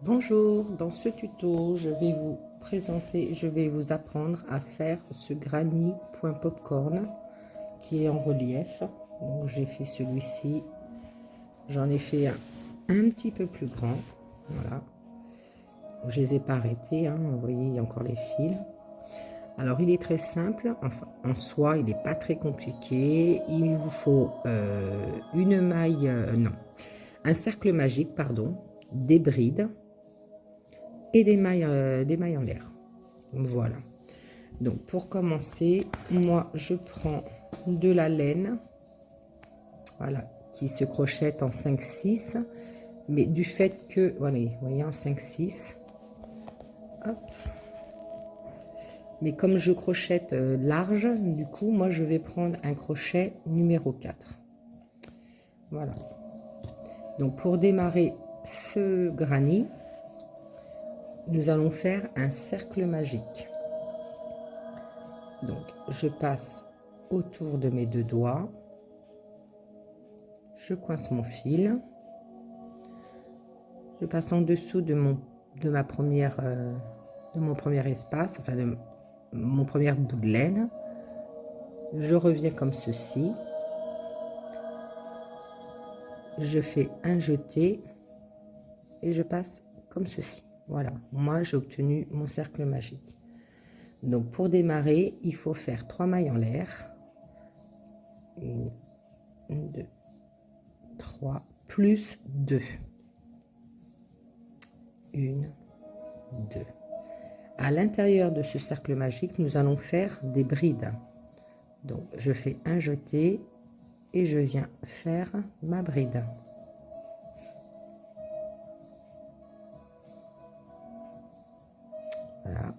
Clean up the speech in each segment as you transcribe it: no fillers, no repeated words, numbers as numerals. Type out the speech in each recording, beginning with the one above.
Bonjour, dans ce tuto, je vais vous apprendre à faire ce granny point popcorn qui est en relief. Donc j'ai fait celui-ci, j'en ai fait un petit peu plus grand, voilà. Je les ai pas arrêtés, hein. Vous voyez, il y a encore les fils. Alors il est très simple, enfin en soi il n'est pas très compliqué. Il vous faut une maille, non, un cercle magique, pardon, des brides et des mailles en l'air. Voilà. Donc pour commencer, moi je prends de la laine, voilà, qui se crochette en 5-6, mais du fait que, voilà, vous voyez, en 5-6, hop. Mais comme je crochette large, du coup, moi je vais prendre un crochet numéro 4. Voilà. Donc pour démarrer ce granny, nous allons faire un cercle magique. Donc je passe autour de mes deux doigts, je coince mon fil, je passe en dessous de mon premier espace, enfin de mon premier bout de laine, je reviens comme ceci, je fais un jeté et je passe comme ceci. Voilà, moi j'ai obtenu mon cercle magique. Donc pour démarrer, il faut faire 3 mailles en l'air. 1, 2, 3, plus 2. 1, 2. À l'intérieur de ce cercle magique, nous allons faire des brides. Donc je fais un jeté et je viens faire ma bride. Voilà.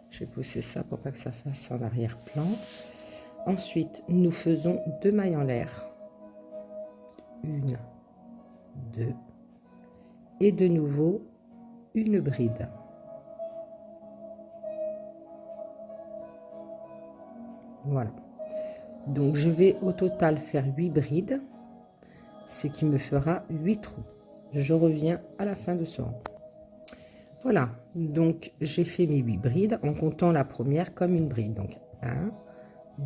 Je vais pousser ça pour pas que ça fasse en arrière-plan. Ensuite, nous faisons 2 mailles en l'air. 1, 2. Et de nouveau, une bride. Voilà. Donc, je vais au total faire 8 brides, ce qui me fera 8 trous. Je reviens à la fin de ce rang. Voilà. Donc, j'ai fait mes 8 brides en comptant la première comme une bride. Donc, 1,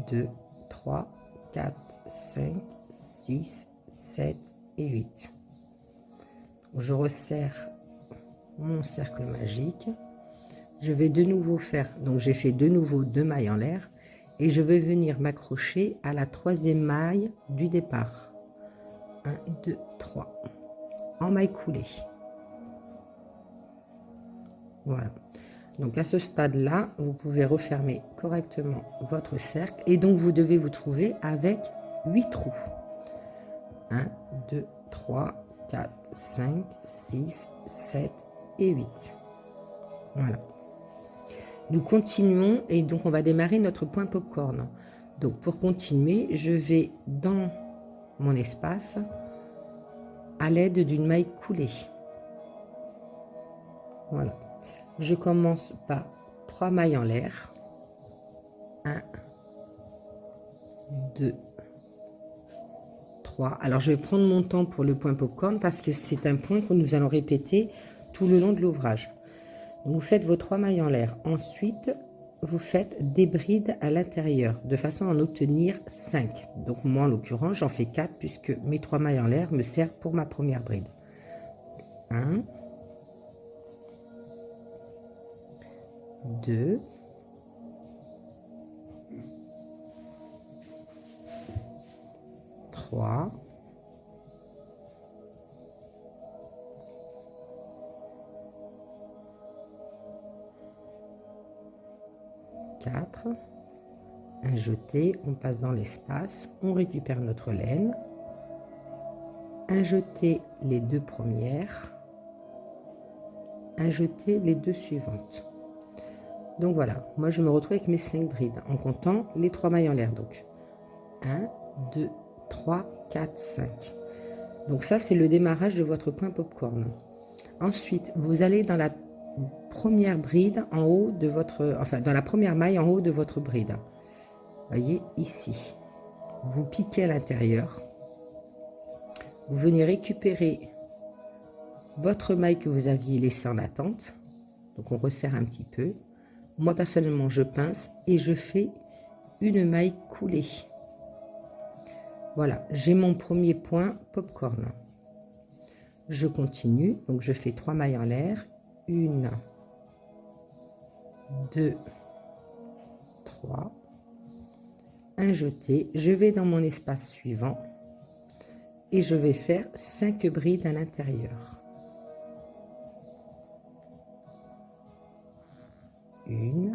2, 3, 4, 5, 6, 7 et 8. Je resserre mon cercle magique. Je vais de nouveau faire, donc j'ai fait de nouveau 2 mailles en l'air et je vais venir m'accrocher à la 3e maille du départ. 1, 2, 3. En maille coulée. Voilà. Donc à ce stade-là, vous pouvez refermer correctement votre cercle et donc vous devez vous trouver avec 8 trous. 1, 2, 3, 4, 5, 6, 7 et 8. Voilà. Nous continuons et donc on va démarrer notre point popcorn. Donc pour continuer, je vais dans mon espace à l'aide d'une maille coulée. Voilà. Je commence par 3 mailles en l'air. 1, 2, 3. Alors je vais prendre mon temps pour le point popcorn parce que c'est un point que nous allons répéter tout le long de l'ouvrage. Vous faites vos 3 mailles en l'air. Ensuite, vous faites des brides à l'intérieur de façon à en obtenir 5. Donc moi, en l'occurrence, j'en fais 4 puisque mes 3 mailles en l'air me servent pour ma première bride. 1, 2, 3, 4, un jeté, on passe dans l'espace, on récupère notre laine, un jeté les 2 premières, un jeté les 2 suivantes. Donc voilà, moi je me retrouve avec mes 5 brides en comptant les 3 mailles en l'air. Donc 1, 2, 3, 4, 5. Donc ça c'est le démarrage de votre point popcorn. Ensuite, vous allez dans la première bride en haut de votre, enfin dans la première maille en haut de votre bride. Voyez ici, vous piquez à l'intérieur, vous venez récupérer votre maille que vous aviez laissée en attente. Donc on resserre un petit peu. Moi personnellement je pince et je fais une maille coulée. Voilà, j'ai mon premier point popcorn. Je continue, donc je fais 3 mailles en l'air. 1, 2, 3. Un jeté. Je vais dans mon espace suivant et je vais faire 5 brides à l'intérieur. 1,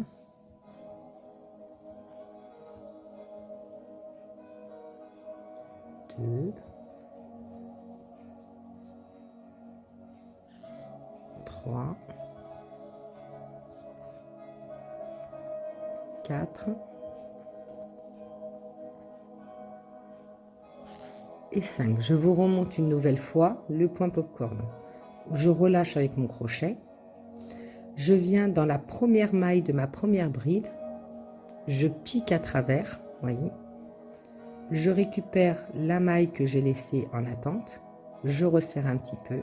2, 3, 4 et 5. Je vous remonte une nouvelle fois le point popcorn. Je relâche avec mon crochet. Je viens dans la première maille de ma première bride. Je pique à travers, voyez. Je récupère la maille que j'ai laissée en attente. Je resserre un petit peu.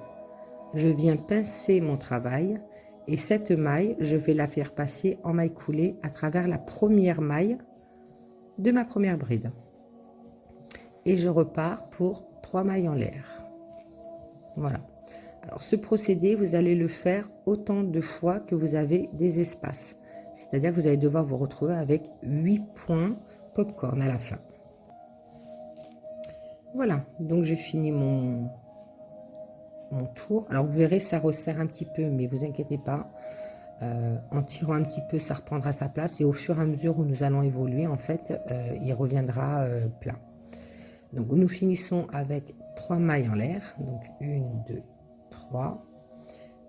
Je viens pincer mon travail. Et cette maille, je vais la faire passer en maille coulée à travers la première maille de ma première bride. Et je repars pour 3 mailles en l'air. Voilà. Alors ce procédé, vous allez le faire autant de fois que vous avez des espaces. C'est-à-dire que vous allez devoir vous retrouver avec 8 points popcorn à la fin. Voilà, donc j'ai fini mon tour. Alors vous verrez, ça resserre un petit peu, mais vous inquiétez pas. En tirant un petit peu, ça reprendra sa place. Et au fur et à mesure où nous allons évoluer, en fait, il reviendra plat. Donc nous finissons avec 3 mailles en l'air. Donc 1, 2, 3.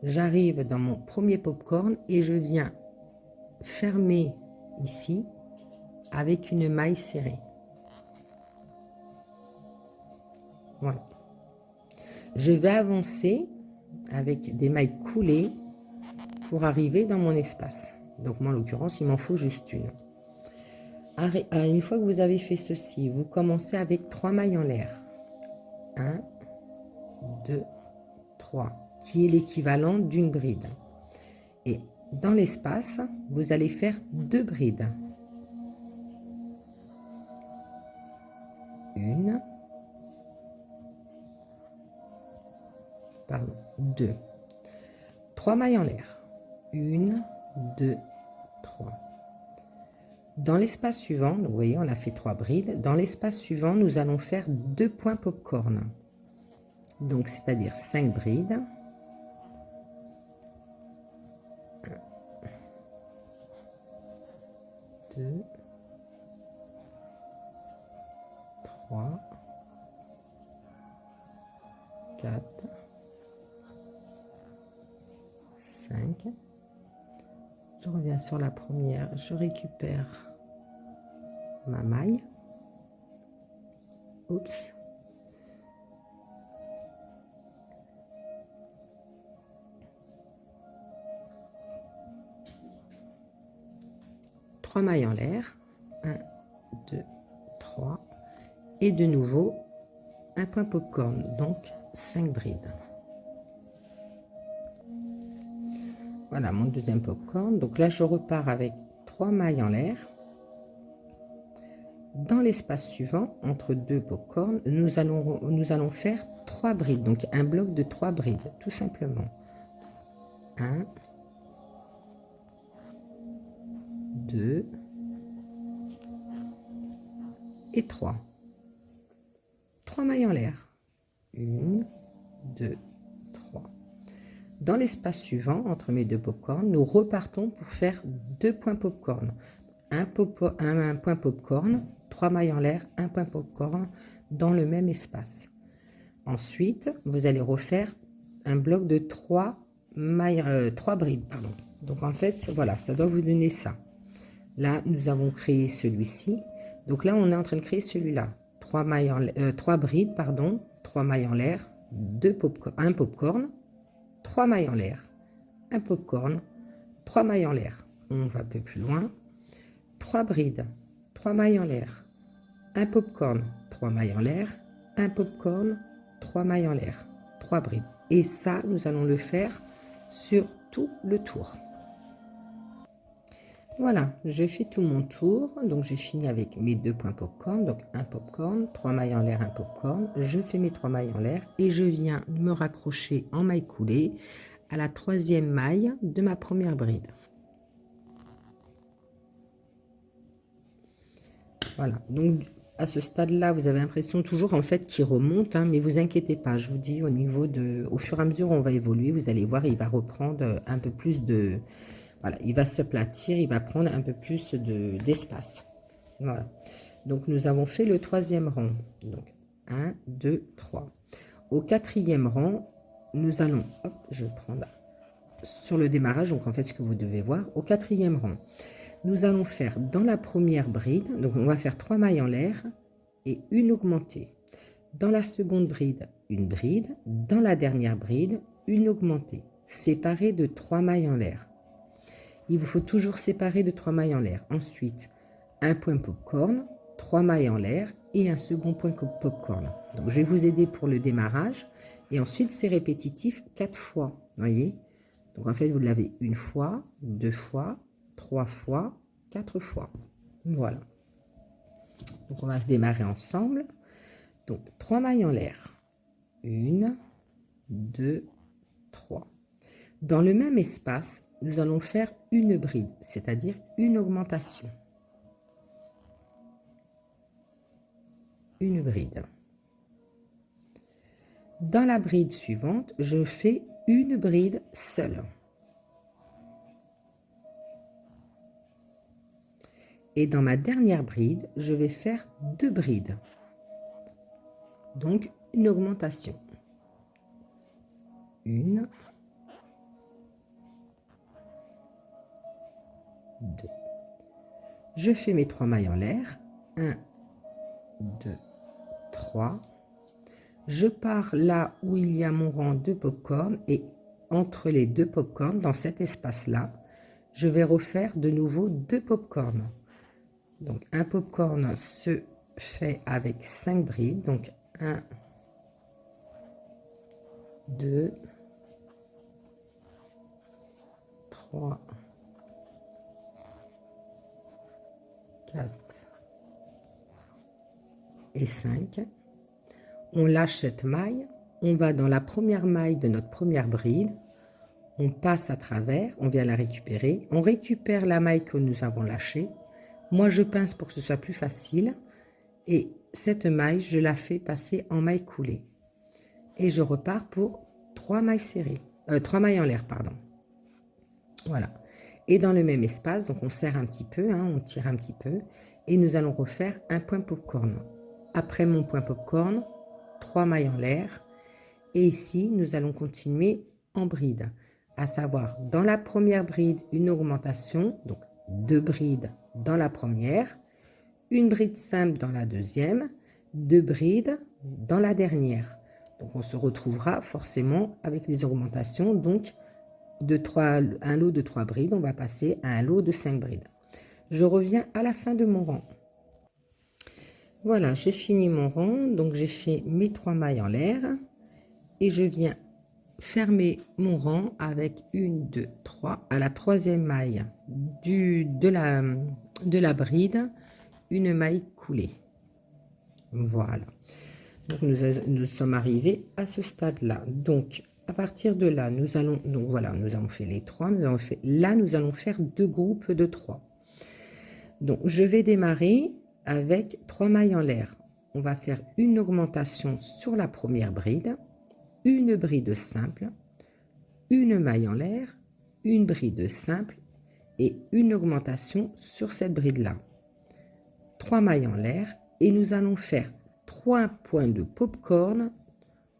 J'arrive dans mon premier popcorn et je viens fermer ici avec une maille serrée. Voilà. Je vais avancer avec des mailles coulées pour arriver dans mon espace. Donc moi en l'occurrence il m'en faut juste une. Une fois que vous avez fait ceci, vous commencez avec 3 mailles en l'air. 1, 2, 3, qui est l'équivalent d'une bride. Et dans l'espace, vous allez faire 2 brides. 1, pardon, 2. 3 mailles en l'air. 1, 2, 3. Dans l'espace suivant, vous voyez, on a fait 3 brides. Dans l'espace suivant, nous allons faire 2 points popcorn. Donc, c'est-à-dire 5 brides. 1, 2, 3, 4, 5. Je reviens sur la première, je récupère ma maille. Oups. Trois mailles en l'air. 1, 2, 3. Et de nouveau, un point popcorn, donc 5 brides. Voilà mon deuxième popcorn. Donc là, je repars avec 3 mailles en l'air. Dans l'espace suivant, entre 2 popcorn, nous allons faire 3 brides. Donc un bloc de 3 brides, tout simplement. 1, 2 et 3. 3 mailles en l'air. 1, 2, 3. Dans l'espace suivant, entre mes 2 popcorn, nous repartons pour faire 2 points popcorn. Un point popcorn, 3 mailles en l'air, un point popcorn dans le même espace. Ensuite, vous allez refaire un bloc de 3 brides. Pardon. Donc en fait, voilà, ça doit vous donner ça. Là, nous avons créé celui-ci. Donc là, on est en train de créer celui-là. 3 brides, pardon, 3 mailles en l'air, un popcorn, 3 mailles en l'air, un popcorn, 3 mailles en l'air. On va un peu plus loin. 3 brides, 3 mailles en l'air, un popcorn, 3 mailles en l'air, un popcorn, 3 mailles en l'air, 3 brides. Et ça, nous allons le faire sur tout le tour. Voilà, j'ai fait tout mon tour. Donc, j'ai fini avec mes 2 points popcorn. Donc, un popcorn, 3 mailles en l'air, un popcorn. Je fais mes 3 mailles en l'air et je viens me raccrocher en maille coulée à la 3e maille de ma première bride. Voilà, donc à ce stade-là, vous avez l'impression toujours en fait qu'il remonte, hein, mais vous inquiétez pas, je vous dis au niveau de, au fur et à mesure on va évoluer, vous allez voir, il va reprendre un peu plus de, voilà, il va s'aplatir, il va prendre un peu plus d'espace. Voilà, donc nous avons fait le 3e rang, donc 1, 2, 3. Au 4e rang, nous allons, hop, je vais prendre sur le démarrage, donc en fait ce que vous devez voir, au 4e rang, nous allons faire dans la première bride, donc on va faire 3 mailles en l'air et une augmentée. Dans la seconde bride, une bride. Dans la dernière bride, une augmentée, séparée de 3 mailles en l'air. Il vous faut toujours séparer de 3 mailles en l'air. Ensuite, un point popcorn, 3 mailles en l'air et un second point popcorn. Donc je vais vous aider pour le démarrage et ensuite c'est répétitif 4 fois, voyez. Donc en fait vous l'avez une fois, 2 fois, 3 fois, 4 fois. Voilà. Donc on va démarrer ensemble. Donc 3 mailles en l'air. 1, 2, 3. Dans le même espace, nous allons faire une bride, c'est-à-dire une augmentation. Une bride. Dans la bride suivante, je fais une bride seule. Et dans ma dernière bride, je vais faire 2 brides. Donc, une augmentation. 1, 2. Je fais mes 3 mailles en l'air. 1, 2, 3. Je pars là où il y a mon rang de popcorn et entre les 2 popcorn, dans cet espace-là, je vais refaire de nouveau 2 popcorn. Donc, un popcorn se fait avec 5 brides. Donc, 1, 2, 3, 4 et 5. On lâche cette maille. On va dans la première maille de notre première bride. On passe à travers. On vient la récupérer. On récupère la maille que nous avons lâchée. Moi, je pince pour que ce soit plus facile. Et cette maille, je la fais passer en maille coulée. Et je repars pour 3 mailles serrées. 3 mailles en l'air, pardon. Voilà. Et dans le même espace, donc on serre un petit peu, hein, on tire un petit peu. Et nous allons refaire un point popcorn. Après mon point popcorn, 3 mailles en l'air. Et ici, nous allons continuer en bride. À savoir, dans la première bride, une augmentation. Donc, 2 brides dans la première, une bride simple dans la deuxième, 2 brides dans la dernière. Donc on se retrouvera forcément avec les augmentations. Donc un lot de 3 brides, on va passer à un lot de 5 brides. Je reviens à la fin de mon rang. Voilà, j'ai fini mon rang. Donc j'ai fait mes 3 mailles en l'air et je viens fermer mon rang avec 1, 2, 3 à la 3e maille de la bride, une maille coulée. Voilà. Donc nous sommes arrivés à ce stade-là. Donc à partir de là, nous allons, donc voilà, nous avons fait les 3, nous allons faire 2 groupes de 3. Donc je vais démarrer avec 3 mailles en l'air. On va faire une augmentation sur la première bride, une bride simple, une maille en l'air, une bride simple et une augmentation sur cette bride-là. 3 mailles en l'air et nous allons faire 3 points de popcorn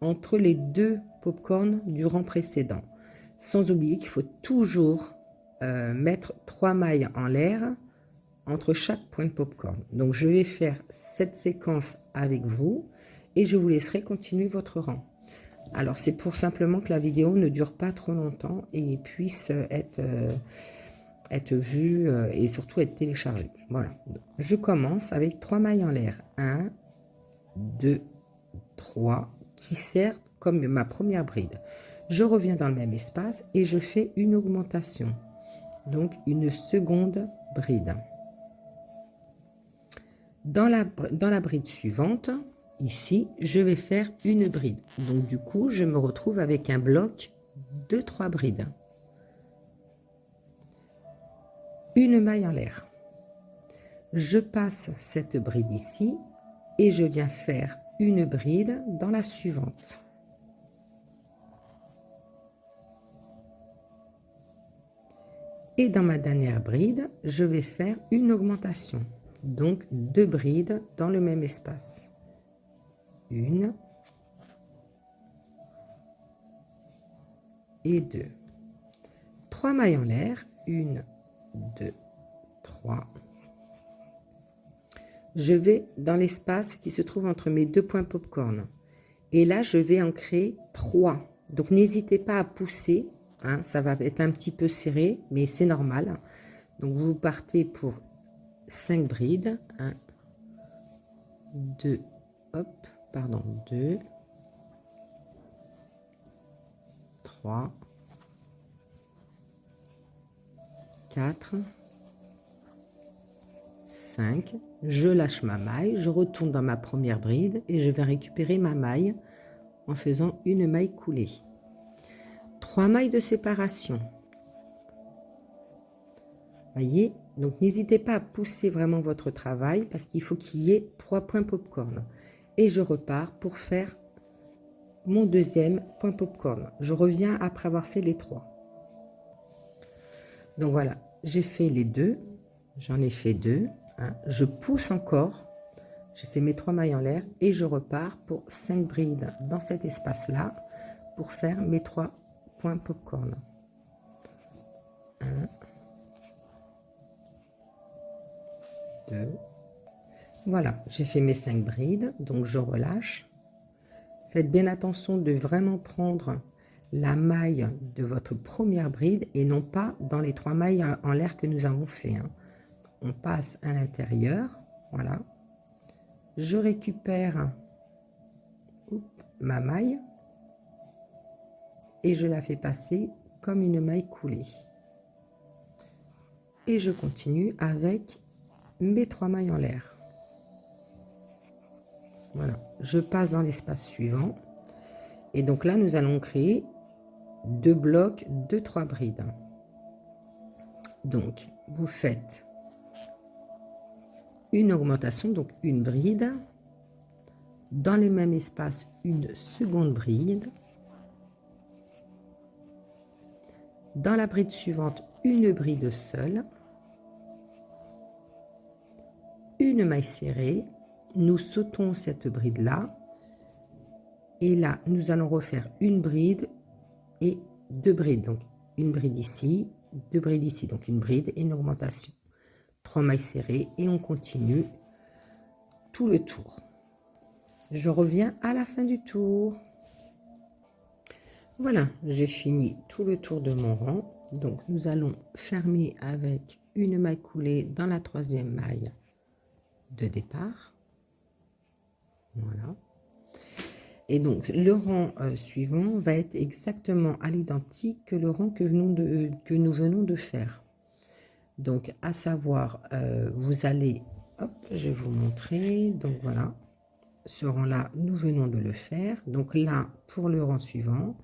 entre les 2 popcorn du rang précédent. Sans oublier qu'il faut toujours mettre 3 mailles en l'air entre chaque point de popcorn. Donc je vais faire cette séquence avec vous et je vous laisserai continuer votre rang. Alors c'est pour simplement que la vidéo ne dure pas trop longtemps et puisse être vue et surtout être téléchargée. Voilà. Donc, je commence avec 3 mailles en l'air. 1, 2, 3 qui servent comme ma première bride. Je reviens dans le même espace et je fais une augmentation. Donc, une seconde bride. Dans la bride suivante, ici, je vais faire une bride. Donc, du coup, je me retrouve avec un bloc de 3 brides. Une maille en l'air. Je passe cette bride ici et je viens faire une bride dans la suivante. Et dans ma dernière bride, je vais faire une augmentation. Donc 2 brides dans le même espace. 1 et 2. 3 mailles en l'air. 1, 2, 3. Je vais dans l'espace qui se trouve entre mes 2 points popcorn. Et là, je vais en créer 3. Donc, n'hésitez pas à pousser. Hein, ça va être un petit peu serré, mais c'est normal. Donc, vous partez pour 5 brides. 1, 2, hop, pardon, 2, 3, 4, 5, je lâche ma maille, je retourne dans ma première bride et je vais récupérer ma maille en faisant une maille coulée. 3 mailles de séparation. Voyez, donc n'hésitez pas à pousser vraiment votre travail parce qu'il faut qu'il y ait 3 points popcorn. Et je repars pour faire mon deuxième point popcorn. Je reviens après avoir fait les 3. Donc voilà, j'ai fait les 2, j'en ai fait 2. Hein, je pousse encore, j'ai fait mes 3 mailles en l'air et je repars pour 5 brides dans cet espace-là pour faire mes 3 points popcorn. 1, 2, voilà, j'ai fait mes 5 brides, donc je relâche. Faites bien attention de vraiment prendre la maille de votre première bride et non pas dans les 3 mailles en l'air que nous avons fait. Hein. On passe à l'intérieur, voilà. Je récupère ma maille et je la fais passer comme une maille coulée. Et je continue avec mes 3 mailles en l'air. Voilà, je passe dans l'espace suivant. Et donc là, nous allons créer 2 blocs de 3 brides. Donc, vous faites une augmentation, donc une bride. Dans les mêmes espaces, une seconde bride. Dans la bride suivante, une bride seule. Une maille serrée. Nous sautons cette bride-là. Et là, nous allons refaire une bride et 2 brides. Donc, une bride ici, 2 brides ici. Donc, une bride et une augmentation. 3 mailles serrées et on continue tout le tour. Je reviens à la fin du tour. Voilà, j'ai fini tout le tour de mon rang. Donc, nous allons fermer avec une maille coulée dans la 3e maille de départ. Voilà. Et donc, le rang suivant va être exactement à l'identique que le rang que nous venons de faire. Donc, à savoir, vous allez, hop, je vais vous montrer. Donc, voilà, ce rang-là, nous venons de le faire. Donc là, pour le rang suivant,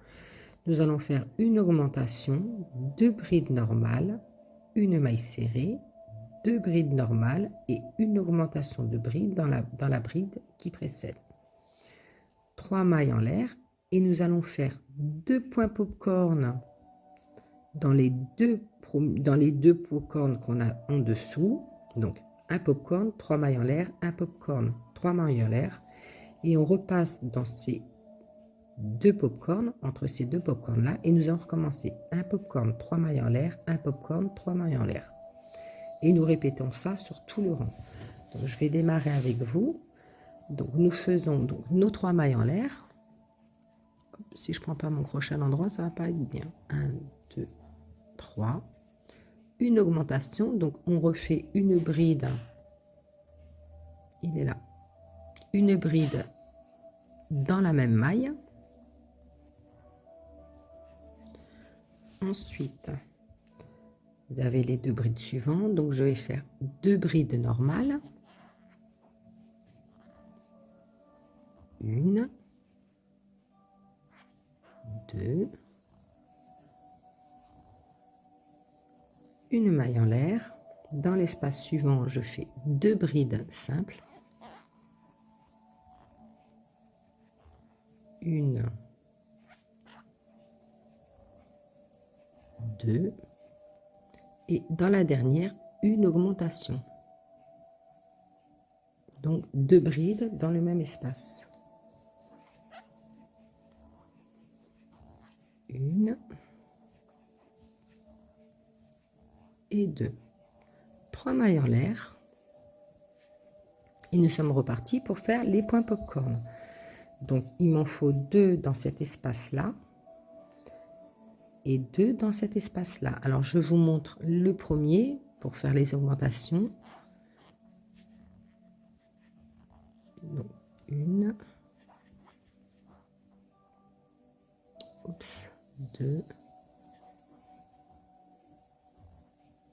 nous allons faire une augmentation, 2 brides normales, une maille serrée, 2 brides normales et une augmentation de bride dans la bride qui précède. 3 mailles en l'air et nous allons faire 2 points popcorn dans les deux popcorn qu'on a en dessous. Donc un popcorn, 3 mailles en l'air, un popcorn, 3 mailles en l'air et on repasse dans ces 2 popcorn, entre ces 2 popcorn là et nous allons recommencer un popcorn, 3 mailles en l'air, un popcorn, 3 mailles en l'air et nous répétons ça sur tout le rang. Donc je vais démarrer avec vous. Donc nous faisons donc nos 3 mailles en l'air. Si je prends pas mon crochet à l'endroit, ça va pas être bien. 1, 2, 3. Une augmentation, donc on refait une bride. Il est là. Une bride dans la même maille. Ensuite, vous avez les 2 brides suivantes, donc je vais faire 2 brides normales. 1, 2, une maille en l'air. Dans l'espace suivant, je fais 2 brides simples. 1, 2, et dans la dernière, une augmentation. Donc 2 brides dans le même espace. 1 et 2. 3 mailles en l'air. Et nous sommes repartis pour faire les points popcorn. Donc il m'en faut 2 dans cet espace-là et 2 dans cet espace-là. Alors je vous montre le premier pour faire les augmentations. Donc 1, oups, 2,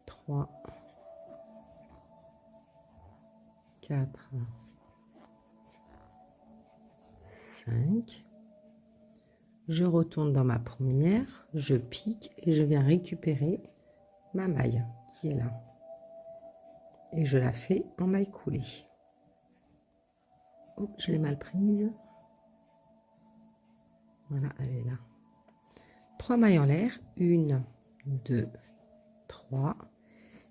3, 4, 5. Je retourne dans ma première, je pique et je viens récupérer ma maille qui est là. Et je la fais en maille coulée. Oh, je l'ai mal prise. Voilà, elle est là. 3 mailles en l'air, 1, 2, 3.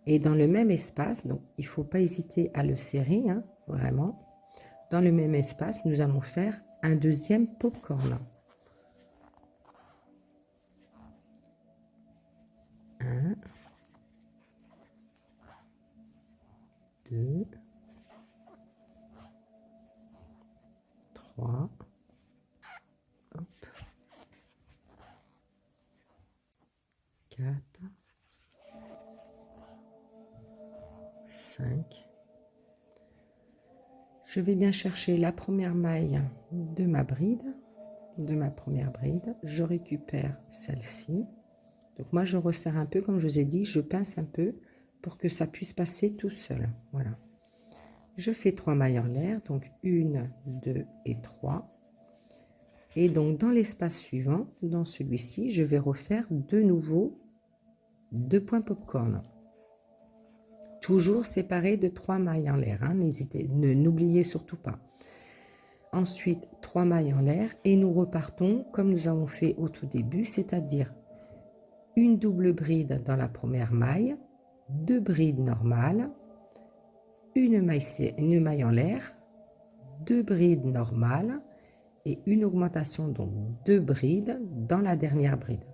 Et dans le même espace, donc il ne faut pas hésiter à le serrer, hein, vraiment. Dans le même espace, nous allons faire un deuxième popcorn. 1, 2, 3, hop, 4, 5. Je vais bien chercher la première maille de ma bride, de ma première bride. Je récupère celle-ci. Donc moi, je resserre un peu, comme je vous ai dit, je pince un peu pour que ça puisse passer tout seul. Voilà. Je fais 3 mailles en l'air, donc 1, 2 et 3. Et donc dans l'espace suivant, dans celui-ci, je vais refaire de nouveau 2 points popcorn. Toujours séparés de 3 mailles en l'air, hein, n'oubliez surtout pas. Ensuite, 3 mailles en l'air et nous repartons comme nous avons fait au tout début, c'est-à-dire une double bride dans la première maille, 2 brides normales, une maille en l'air, 2 brides normales et une augmentation, donc 2 brides dans la dernière bride.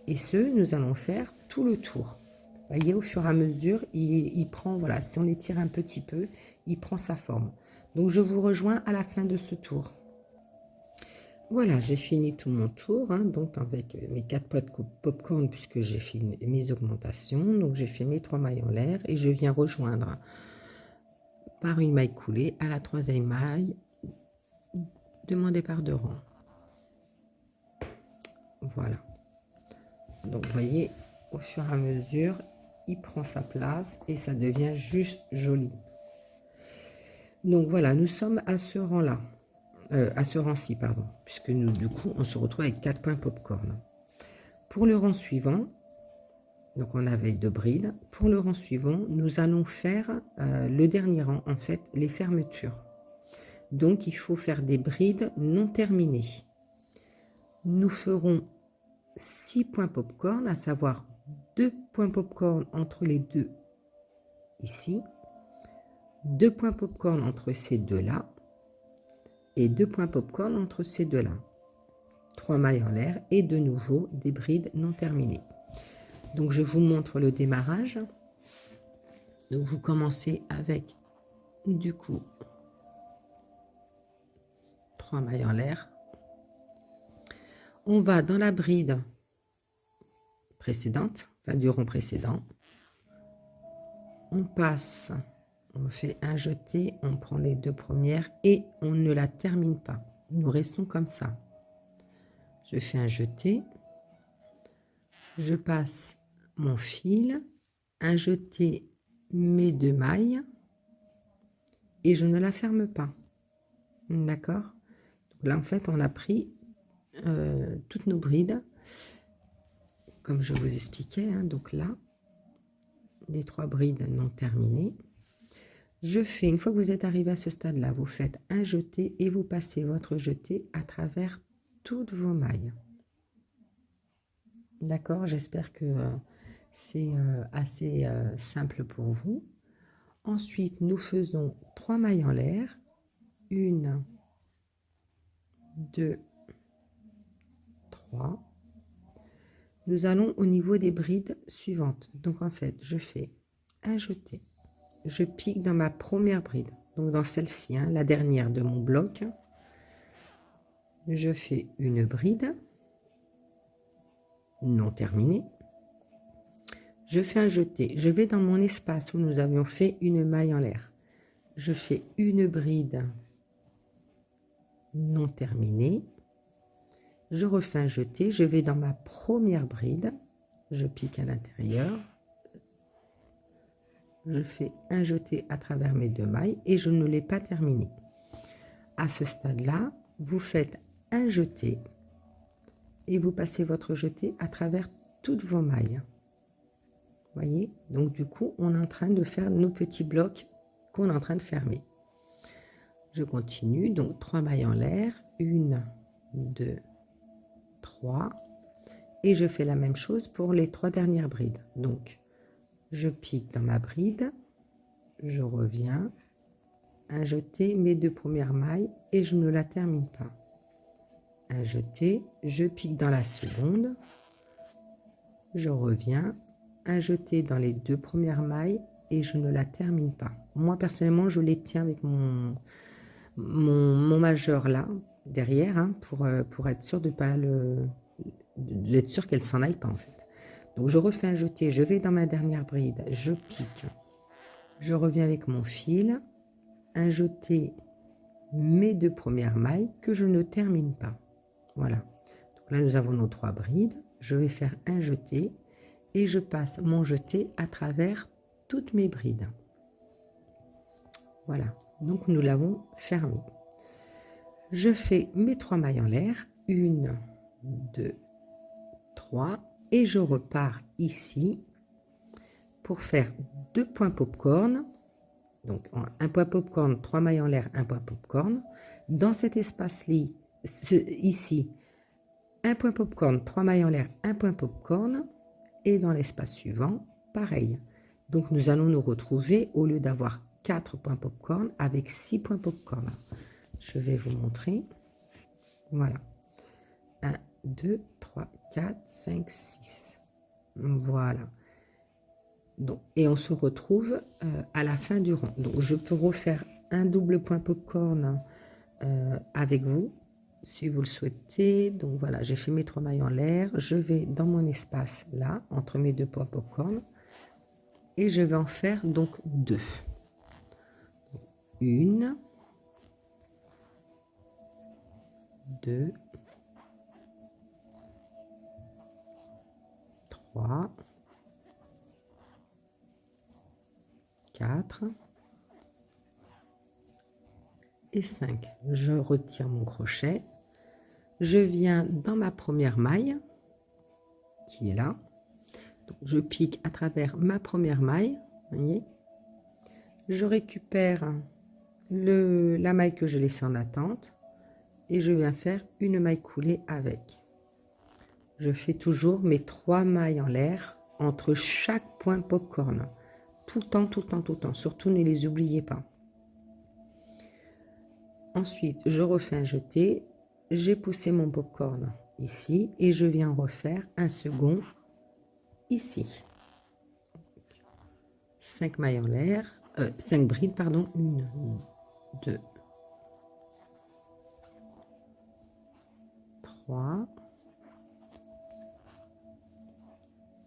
Et ce, nous allons faire tout le tour. Vous voyez, au fur et à mesure, il prend, voilà, si on étire un petit peu, il prend sa forme. Donc, je vous rejoins à la fin de ce tour. Voilà, j'ai fini tout mon tour, hein, donc avec mes 4 points de popcorn, puisque j'ai fini mes augmentations. Donc, j'ai fait mes 3 mailles en l'air et je viens rejoindre par une maille coulée à la 3e maille de mon départ de rang. Voilà. Donc, vous voyez, au fur et à mesure, il prend sa place et ça devient juste joli. Donc, voilà, nous sommes à ce rang-là. À ce rang-ci, pardon, puisque nous, du coup, on se retrouve avec 4 points popcorn. Pour le rang suivant, donc on avait 2 brides. Pour le rang suivant, nous allons faire le dernier rang, en fait, les fermetures. Donc, il faut faire des brides non terminées. Nous ferons 6 points popcorn, à savoir 2 points popcorn entre les deux ici, 2 points popcorn entre ces deux-là, et 2 points popcorn entre ces deux-là. 3 mailles en l'air et de nouveau des brides non terminées. Donc je vous montre le démarrage. Donc vous commencez avec du coup 3 mailles en l'air. On va dans la bride précédente, enfin du rang précédent. On passe, on fait un jeté, on prend les 2 premières et on ne la termine pas. Nous restons comme ça. Je fais un jeté, je passe mon fil, un jeté mes 2 mailles et je ne la ferme pas. D'accord? Là, en fait, on a pris toutes nos brides, comme je vous expliquais. Hein, donc là, les 3 brides non terminées. Je fais, une fois que vous êtes arrivé à ce stade-là, vous faites un jeté et vous passez votre jeté à travers toutes vos mailles. D'accord? J'espère que c'est assez simple pour vous. Ensuite, nous faisons 3 mailles en l'air. 1, 2, 3. Nous allons au niveau des brides suivantes. Donc, en fait, je fais un jeté. Je pique dans ma première bride. Donc, dans celle-ci, hein, la dernière de mon bloc. Je fais une bride non terminée. Je fais un jeté. Je vais dans mon espace où nous avions fait une maille en l'air. Je fais une bride non terminée. Je refais un jeté. Je vais dans ma première bride. Je pique à l'intérieur. Je fais un jeté à travers mes 2 mailles et je ne l'ai pas terminé. À ce stade-là, vous faites un jeté et vous passez votre jeté à travers toutes vos mailles. Voyez? Donc du coup, on est en train de faire nos petits blocs qu'on est en train de fermer. Je continue, donc 3 mailles en l'air, 1, 2, 3, et je fais la même chose pour les 3 dernières brides. Donc, je pique dans ma bride, je reviens, un jeté, mes 2 premières mailles, et je ne la termine pas. Un jeté, je pique dans la seconde, je reviens, un jeté dans les 2 premières mailles, et je ne la termine pas. Moi, personnellement, je les tiens avec mon majeur là, derrière, hein, pour être sûr de pas d'être sûr qu'elle s'en aille pas, en fait. Donc, je refais un jeté, je vais dans ma dernière bride, je pique, je reviens avec mon fil, un jeté, mes 2 premières mailles que je ne termine pas. Voilà. Donc là, nous avons nos 3 brides. Je vais faire un jeté et je passe mon jeté à travers toutes mes brides. Voilà. Donc, nous l'avons fermé. Je fais mes 3 mailles en l'air. 1, 2, 3. Et je repars ici pour faire 2 points popcorn. Donc, un point popcorn, 3 mailles en l'air, un point popcorn. Dans cet espace-là, ici, un point popcorn, 3 mailles en l'air, un point popcorn. Et dans l'espace suivant, pareil. Donc, nous allons nous retrouver, au lieu d'avoir 4 points popcorn, avec 6 points popcorn. Je vais vous montrer. Voilà. 1, 2, 3, 4, 5, 6. Voilà. Donc, et on se retrouve à la fin du rond. Donc, je peux refaire un double point popcorn avec vous, si vous le souhaitez. Donc, voilà, j'ai fait mes 3 mailles en l'air. Je vais dans mon espace, là, entre mes 2 points popcorn. Et je vais en faire, donc, 2. 1, 2, 3, 4 et 5. Je retire mon crochet. Je viens dans ma première maille, qui est là. Donc, je pique à travers ma première maille. Voyez. Je récupère la maille que je laissais en attente. Et je viens faire une maille coulée avec. Je fais toujours mes 3 mailles en l'air entre chaque point popcorn. Tout le temps, tout le temps, tout le temps. Surtout, ne les oubliez pas. Ensuite, je refais un jeté. J'ai poussé mon popcorn ici et je viens refaire un second ici. 5 mailles en l'air, 5 brides, pardon. 1, 2, 3,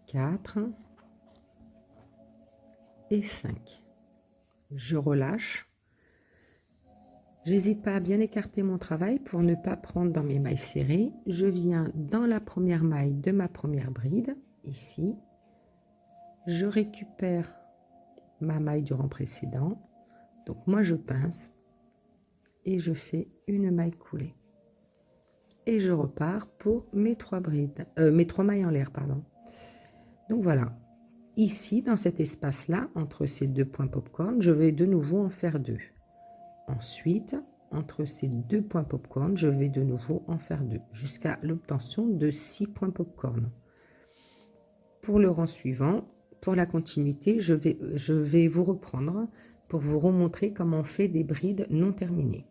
4 et 5. Je relâche. J'hésite pas à bien écarter mon travail pour ne pas prendre dans mes mailles serrées. Je viens dans la première maille de ma première bride, ici. Je récupère ma maille du rang précédent. Donc moi je pince et je fais une maille coulée. Et je repars pour mes 3 brides, mes 3 mailles en l'air, pardon. Donc voilà. Ici, dans cet espace-là, entre ces 2 points popcorn, je vais de nouveau en faire 2. Ensuite, entre ces 2 points popcorn, je vais de nouveau en faire 2, jusqu'à l'obtention de 6 points popcorn. Pour le rang suivant, pour la continuité, je vais vous reprendre pour vous remontrer comment on fait des brides non terminées.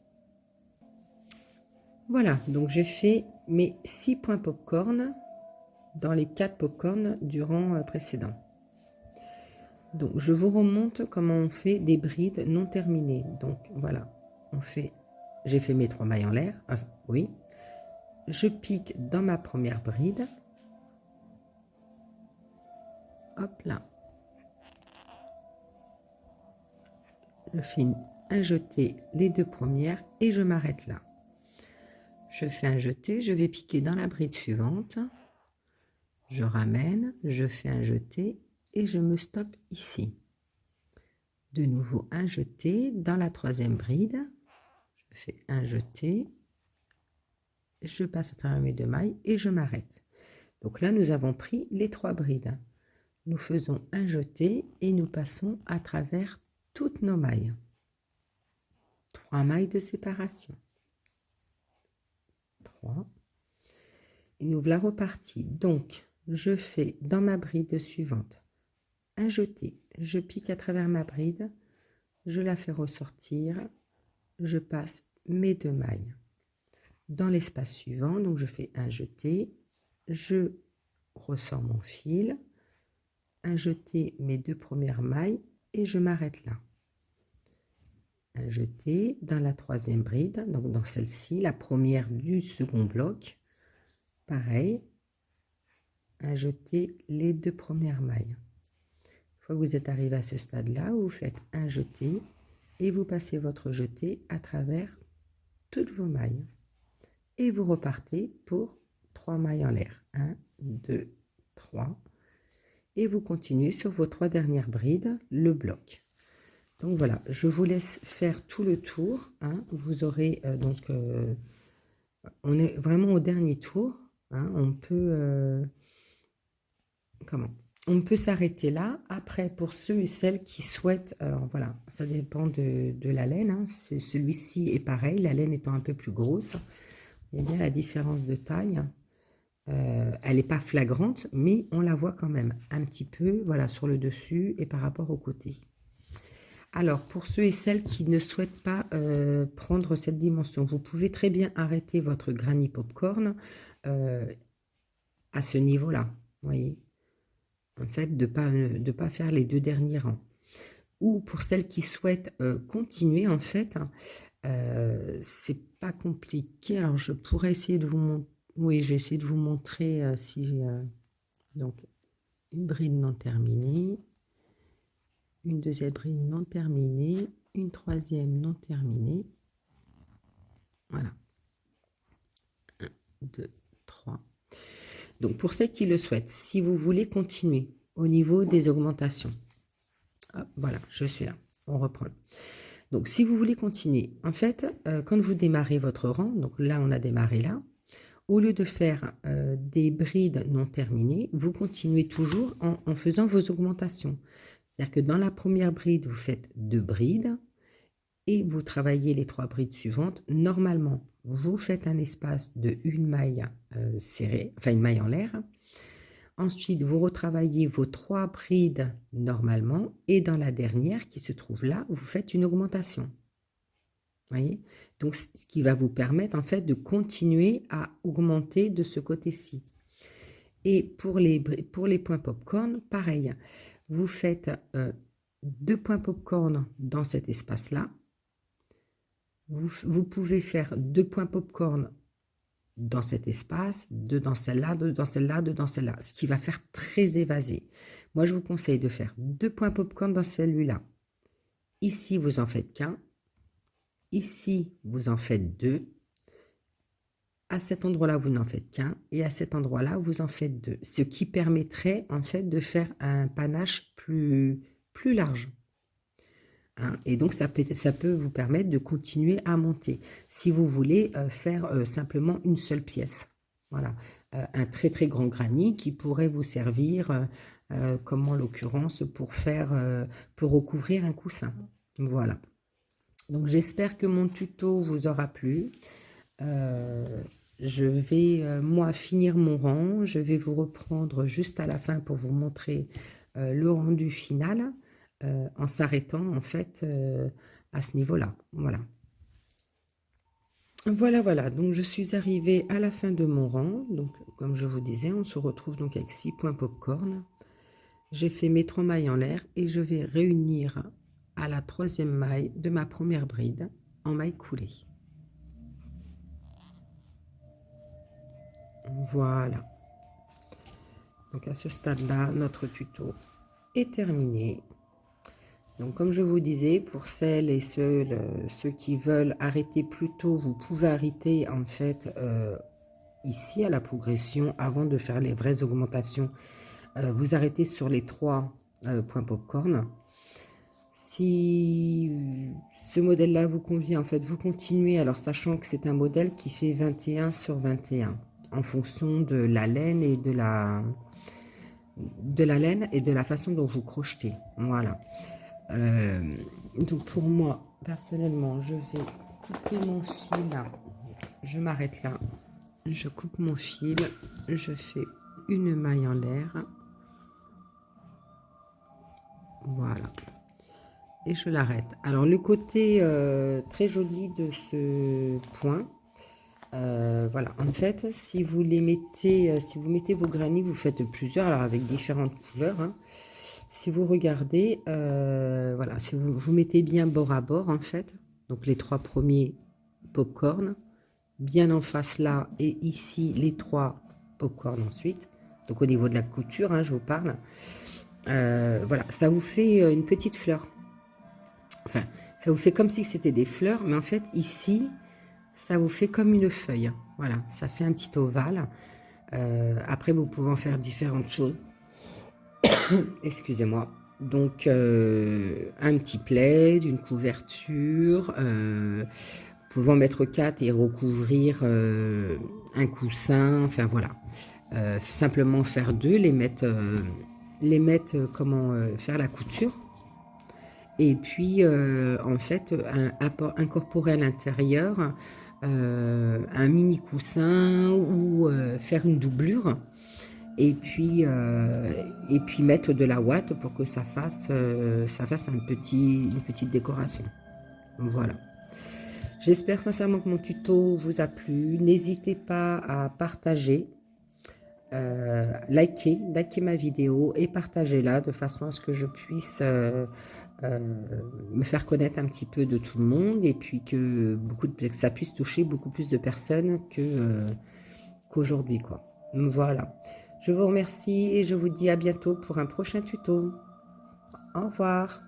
Voilà, donc j'ai fait mes 6 points popcorn dans les 4 popcorn du rang précédent. Donc je vous remonte comment on fait des brides non terminées. Donc voilà, j'ai fait mes 3 mailles en l'air, oui. Je pique dans ma première bride. Hop là. Je fais un jeté les 2 premières et je m'arrête là. Je fais un jeté, je vais piquer dans la bride suivante. Je ramène, je fais un jeté et je me stoppe ici. De nouveau un jeté dans la 3e bride. Je fais un jeté. Je passe à travers mes 2 mailles et je m'arrête. Donc là, nous avons pris les 3 brides. Nous faisons un jeté et nous passons à travers toutes nos mailles. 3 mailles de séparation. 3. Et nous voilà repartis. Donc, je fais dans ma bride suivante un jeté. Je pique à travers ma bride. Je la fais ressortir. Je passe mes 2 mailles. Dans l'espace suivant, donc je fais un jeté. Je ressors mon fil. Un jeté, mes 2 premières mailles et je m'arrête là. Un jeté dans la 3e bride, donc dans celle-ci, la première du second bloc. Pareil, un jeté les 2 premières mailles. Une fois que vous êtes arrivé à ce stade-là, vous faites un jeté et vous passez votre jeté à travers toutes vos mailles. Et vous repartez pour 3 mailles en l'air. 1, 2, 3. Et vous continuez sur vos 3 dernières brides, le bloc. Donc voilà, je vous laisse faire tout le tour. Vous aurez on est vraiment au dernier tour. On peut s'arrêter là. Après, pour ceux et celles qui souhaitent, alors voilà, ça dépend de la laine. Celui-ci est pareil, la laine étant un peu plus grosse. Il y a bien la différence de taille. Elle n'est pas flagrante, mais on la voit quand même un petit peu, voilà, sur le dessus et par rapport au côté. Alors, pour ceux et celles qui ne souhaitent pas prendre cette dimension, vous pouvez très bien arrêter votre granny popcorn à ce niveau-là, voyez. En fait, de pas faire les 2 derniers rangs. Ou pour celles qui souhaitent continuer, en fait, c'est pas compliqué. Alors, je pourrais essayer de vous montrer. Oui, je vais essayer de vous montrer si j'ai donc une bride non terminée, une 2e bride non terminée, une 3e non terminée. Voilà. 1, 2, 3. Donc, pour ceux qui le souhaitent, si vous voulez continuer au niveau des augmentations, hop, voilà, je suis là, on reprend. Donc, si vous voulez continuer, en fait, quand vous démarrez votre rang, donc là, on a démarré là, au lieu de faire des brides non terminées, vous continuez toujours en faisant vos augmentations. C'est-à-dire que dans la première bride, vous faites 2 brides et vous travaillez les 3 brides suivantes. Normalement, vous faites un espace de une maille serrée, enfin une maille en l'air. Ensuite, vous retravaillez vos 3 brides normalement et dans la dernière qui se trouve là, vous faites une augmentation. Voyez? Donc, ce qui va vous permettre en fait de continuer à augmenter de ce côté-ci. Et pour les points popcorn, pareil. Vous faites 2 points popcorn dans cet espace-là. Vous pouvez faire 2 points popcorn dans cet espace, 2 dans celle-là, 2 dans celle-là, 2 dans celle-là, ce qui va faire très évasé. Moi, je vous conseille de faire 2 points popcorn dans celui-là. Ici, vous en faites qu'un. Ici, vous en faites 2. à cet endroit-là, vous n'en faites qu'un, et à cet endroit-là, vous en faites deux. Ce qui permettrait, en fait, de faire un panache plus large. Hein. Et donc, ça peut vous permettre de continuer à monter. Si vous voulez faire simplement une seule pièce. Voilà. Un très, très grand granit qui pourrait vous servir, comme en l'occurrence, pour recouvrir un coussin. Voilà. Donc, j'espère que mon tuto vous aura plu. Je vais, moi, finir mon rang. Je vais vous reprendre juste à la fin pour vous montrer le rendu final, en s'arrêtant, en fait, à ce niveau-là. Voilà. Voilà. Donc, je suis arrivée à la fin de mon rang. Donc, comme je vous disais, on se retrouve donc avec 6 points popcorn. J'ai fait mes 3 mailles en l'air et je vais réunir à la 3e maille de ma première bride en maille coulée. Voilà. Donc à ce stade-là, notre tuto est terminé. Donc comme je vous disais, pour celles et ceux qui veulent arrêter plus tôt, vous pouvez arrêter en fait ici à la progression avant de faire les vraies augmentations. Vous arrêtez sur les 3 points popcorn. Si ce modèle-là vous convient, en fait, vous continuez, alors sachant que c'est un modèle qui fait 21 sur 21 en fonction de la laine et de la façon dont vous crochetez. Voilà. Donc pour moi, personnellement, je vais couper mon fil. Je m'arrête là. Je coupe mon fil. Je fais une maille en l'air. Voilà. Et je l'arrête. Alors le côté très joli de ce point, voilà, en fait, si vous mettez vos granits, vous faites plusieurs, alors avec différentes couleurs. Hein. Si vous regardez, voilà, si vous mettez bien bord à bord, en fait, donc les 3 premiers popcorn, bien en face là, et ici les 3 popcorn ensuite. Donc au niveau de la couture, hein, je vous parle. Voilà, ça vous fait une petite fleur. Enfin, ça vous fait comme si c'était des fleurs, mais en fait, ici, ça vous fait comme une feuille. Voilà, ça fait un petit ovale. Après, vous pouvez en faire différentes choses. Excusez-moi. Donc, un petit plaid, une couverture. Vous pouvez en mettre 4 et recouvrir un coussin. Enfin, voilà. Simplement faire 2, comment faire la couture. Et puis, en fait, incorporer à l'intérieur un mini coussin ou faire une doublure. Et puis mettre de la ouate pour que ça fasse une petite décoration. Voilà. J'espère sincèrement que mon tuto vous a plu. N'hésitez pas à partager. Likez ma vidéo et partagez-la de façon à ce que je puisse me faire connaître un petit peu de tout le monde et puis que ça puisse toucher beaucoup plus de personnes qu'aujourd'hui, quoi. Donc voilà. Je vous remercie et je vous dis à bientôt pour un prochain tuto. Au revoir.